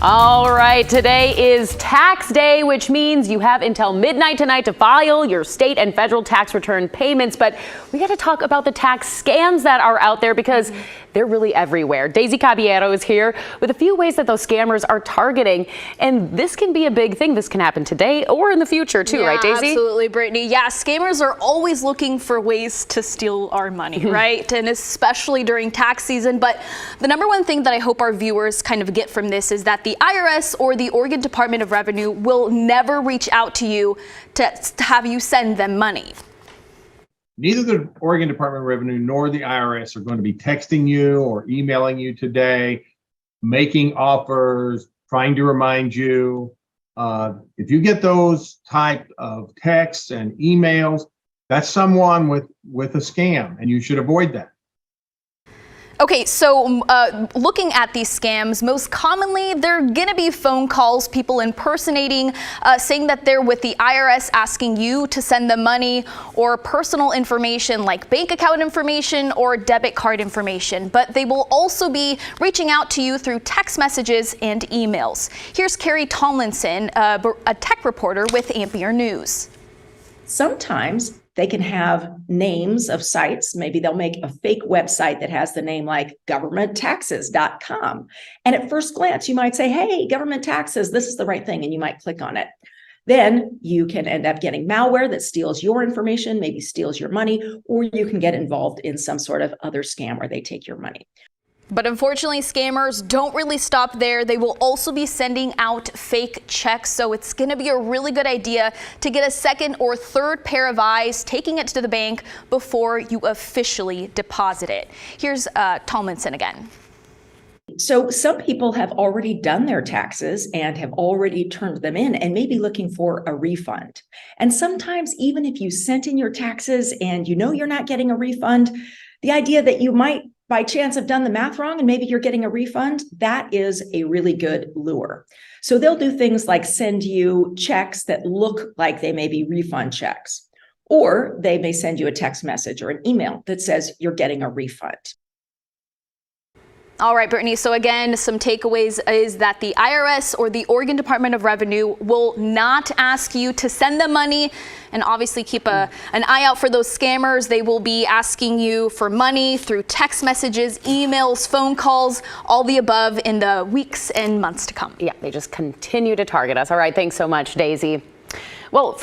All right, today is tax day, which means you have until midnight tonight to file your state and federal tax return payments. But we got to talk about the tax scams that are out there because they're really everywhere. Daisy Caballero is here with a few ways that those scammers are targeting. And this can be a big thing. This can happen today or in the future, too, right, Daisy? Absolutely, Brittany. Yeah, scammers are always looking for ways to steal our money, right? And especially during tax season. But the number one thing that I hope our viewers kind of get from this is that the IRS or the Oregon Department of Revenue will never reach out to you to have you send them money. Neither the Oregon Department of Revenue nor the IRS are going to be texting you or emailing you today, making offers, trying to remind you. If you get those type of texts and emails, that's someone with a scam, and you should avoid that. Okay, so looking at these scams, most commonly they're gonna be phone calls, people impersonating, saying that they're with the IRS asking you to send them money, or personal information like bank account information or debit card information. But they will also be reaching out to you through text messages and emails. Here's Carrie Tomlinson, a tech reporter with Ampere News. Sometimes they can have names of sites. Maybe they'll make a fake website that has the name like governmenttaxes.com. And at first glance, you might say, hey, government taxes, this is the right thing. And you might click on it. Then you can end up getting malware that steals your information, maybe steals your money, or you can get involved in some sort of other scam where they take your money. But unfortunately, scammers don't really stop there. They will also be sending out fake checks. So it's going to be a really good idea to get a second or third pair of eyes, taking it to the bank before you officially deposit it. Here's Tomlinson again. So some people have already done their taxes and have already turned them in and may be looking for a refund. And sometimes even if you sent in your taxes and you know you're not getting a refund, the idea that you might by chance have done the math wrong and maybe you're getting a refund, that is a really good lure. So they'll do things like send you checks that look like they may be refund checks, or they may send you a text message or an email that says you're getting a refund. All right, Brittany. So again, some takeaways is that the IRS or the Oregon Department of Revenue will not ask you to send them money, and obviously keep an eye out for those scammers. They will be asking you for money through text messages, emails, phone calls, all the above in the weeks and months to come. Yeah, they just continue to target us. All right, thanks so much, Daisy. Well,